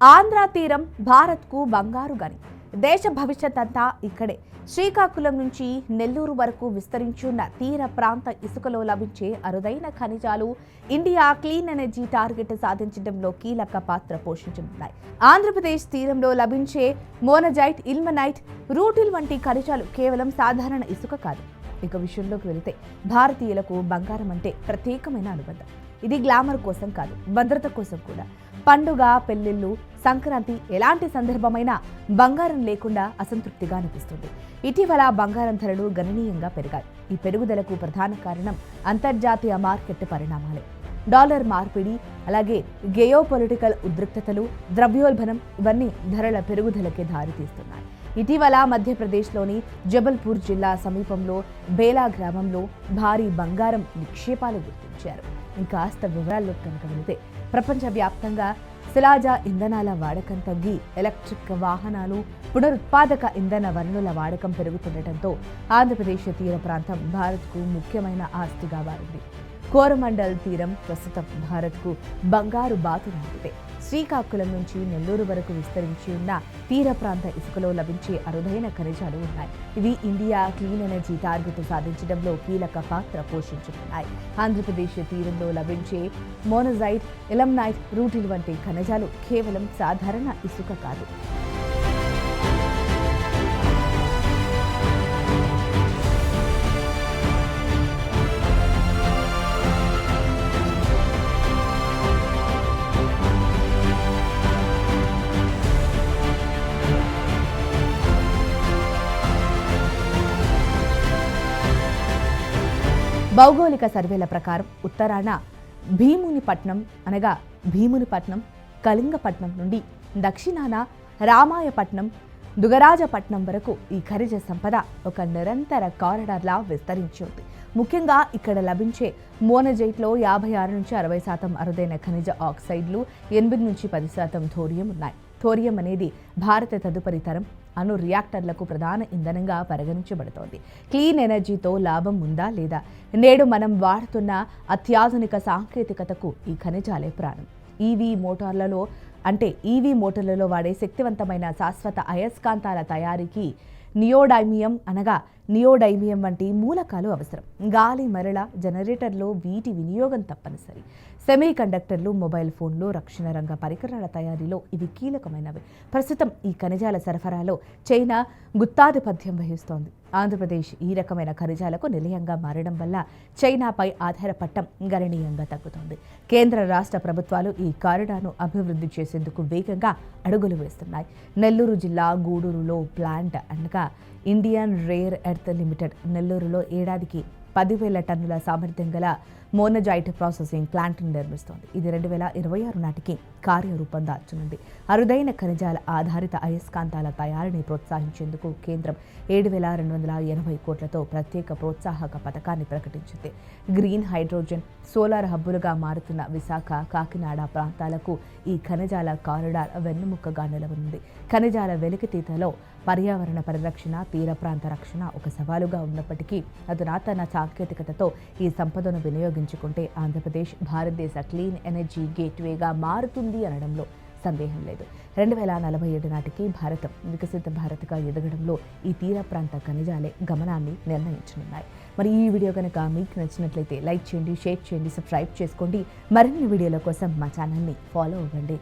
ఆంధ్ర తీరం భారత్కు బంగారు గని. దేశ భవిష్యత్ అంతా ఇక్కడే. శ్రీకాకుళం నుంచి నెల్లూరు వరకు విస్తరించి ఉన్న తీర ప్రాంత ఇసుకలో లభించే అరుదైన ఖనిజాలు ఇండియా క్లీన్ ఎనర్జీ టార్గెట్ సాధించడంలో కీలక పాత్ర పోషించనున్నాయి. ఆంధ్రప్రదేశ్ తీరంలో లభించే మోనజైట్, ఇల్మనైట్, రూటిల్ వంటి ఖనిజాలు కేవలం సాధారణ ఇసుక కాదు. ఇక విషయంలోకి వెళితే భారతీయులకు బంగారం అంటే ప్రత్యేకమైన అనుబంధం. ఇది గ్లామర్ కోసం కాదు, భద్రత కోసం కూడా. పండుగ, పెళ్లిళ్ళు, సంక్రాంతి ఎలాంటి సందర్భమైనా బంగారం లేకుండా అసంతృప్తిగా అనిపిస్తుంది. ఇటీవల బంగారం ధరలు గణనీయంగా పెరిగాయి. ఈ పెరుగుదలకు ప్రధాన కారణం అంతర్జాతీయ మార్కెట్ పరిణామాలే. డాలర్ మార్పిడి, అలాగే గేయోపొలిటికల్ ఉద్రిక్తతలు, ద్రవ్యోల్బణం ఇవన్నీ ధరల పెరుగుదలకే దారితీస్తున్నాయి. ఇటీవల మధ్యప్రదేశ్లోని జబల్పూర్ జిల్లా సమీపంలో బేలా గ్రామంలో భారీ బంగారం నిక్షేపాలు గుర్తించారు. ఇంకాస్త వివరాల్లో కనుక వెళితే ప్రపంచవ్యాప్తంగా శిలాజ ఇంధనాల వాడకం తగ్గి ఎలక్ట్రిక్ వాహనాలు, పునరుత్పాదక ఇంధన వనరుల వాడకం పెరుగుతుండటంతో ఆంధ్రప్రదేశ్ తీర ప్రాంతం భారత్కు ముఖ్యమైన ఆస్తిగా మారింది. కోరమండల్ తీరం ప్రస్తుతం భారత్కు బంగారు బాతు లాంటిదే. శ్రీకాకుళం నుంచి నెల్లూరు వరకు విస్తరించి ఉన్న తీర ప్రాంత ఇసుకలో లభించే అరుదైన ఖనిజాలు ఉన్నాయి. ఇవి ఇండియా క్లీన్ ఎనర్జీ టార్గెట్ సాధించడంలో కీలక పాత్ర పోషించుతున్నాయి. ఆంధ్రప్రదేశ్ తీరంలో లభించే మోనజైట్, ఇల్మనైట్, రూటిల్ వంటి ఖనిజాలు కేవలం సాధారణ ఇసుక కాదు. భౌగోళిక సర్వేల ప్రకారం ఉత్తరాన భీమునిపట్నం, కళింగపట్నం నుండి దక్షిణాన రామాయపట్నం, దుగరాజపట్నం వరకు ఈ ఖనిజ సంపద ఒక నిరంతర కారిడార్లా విస్తరించి ఉంది. ముఖ్యంగా ఇక్కడ లభించే మోనజైట్లో 56 నుంచి 60% అరుదైన ఖనిజ ఆక్సైడ్లు, 8 నుంచి 10% థోరియం ఉన్నాయి. థోరియం అనేది భారత తదుపరి తరం అణు రియాక్టర్లకు ప్రధాన ఇంధనంగా పరిగణించబడుతోంది. క్లీన్ ఎనర్జీతో లాభం ఉందా లేదా? నేడు మనం వాడుతున్న అత్యాధునిక సాంకేతికతకు ఈ ఖనిజాలే ప్రాణం. ఈవీ మోటార్లలో వాడే శక్తివంతమైన శాశ్వత అయస్కాంతాల తయారీకి నియోడైమియం వంటి మూలకాలు అవసరం. గాలి మరల జనరేటర్లో వీటి వినియోగం తప్పనిసరి. సెమీ కండక్టర్లు, మొబైల్ ఫోన్లు, రక్షణ రంగ పరికరాల తయారీలో ఇవి కీలకమైనవి. ప్రస్తుతం ఈ ఖనిజాల సరఫరాలో చైనా గుత్తాధిపత్యం వహిస్తోంది. ఆంధ్రప్రదేశ్ ఈ రకమైన ఖనిజాలకు నిలయంగా మారడం వల్ల చైనాపై ఆధారపడటం గణనీయంగా తగ్గుతోంది. కేంద్ర, రాష్ట్ర ప్రభుత్వాలు ఈ కారిడార్ను అభివృద్ధి చేసేందుకు వేగంగా అడుగులు వేస్తున్నాయి. నెల్లూరు జిల్లా గూడూరులో ప్లాంట్ అనగా ఇండియన్ రేర్ ఎర్త్ లిమిటెడ్ నెల్లూరులో ఏడాదికి 10,000 టన్నుల సామర్థ్యం గల మోనజైట్ ప్రాసెసింగ్ ప్లాంట్ను నిర్మిస్తోంది. ఇది 2026 నాటికి కార్యరూపం దాల్చనుంది. అరుదైన ఖనిజాల ఆధారిత అయస్కాంతాల తయారీని ప్రోత్సహించేందుకు కేంద్రం 7,280 కోట్లతో ప్రత్యేక ప్రోత్సాహక పథకాన్ని ప్రకటించింది. గ్రీన్ హైడ్రోజన్, సోలార్ హబ్బులుగా మారుతున్న విశాఖ, కాకినాడ ప్రాంతాలకు ఈ ఖనిజాల కారిడార్ వెన్నెముకగా నిలవనుంది. ఖనిజాల వెలికితీతలో పర్యావరణ పరిరక్షణ, తీర ప్రాంత రక్షణ ఒక సవాలుగా ఉన్నప్పటికీ అధునాతన సాంకేతికతతో ఈ సంపదను వినియోగించుకుంటే ఆంధ్రప్రదేశ్ భారతదేశ క్లీన్ ఎనర్జీ గేట్వేగా మారుతుంది అనడంలో సందేహం లేదు. 2047 నాటికి భారతం వికసిత భారత్గా ఎదగడంలో ఈ తీర ప్రాంత ఖనిజాలే గమనాన్ని నిర్ణయించనున్నాయి. మరి ఈ వీడియో కనుక మీకు నచ్చినట్లయితే లైక్ చేయండి, షేర్ చేయండి, సబ్స్క్రైబ్ చేసుకోండి. మరిన్ని వీడియోల కోసం మా ఛానల్ని ఫాలో అవ్వండి.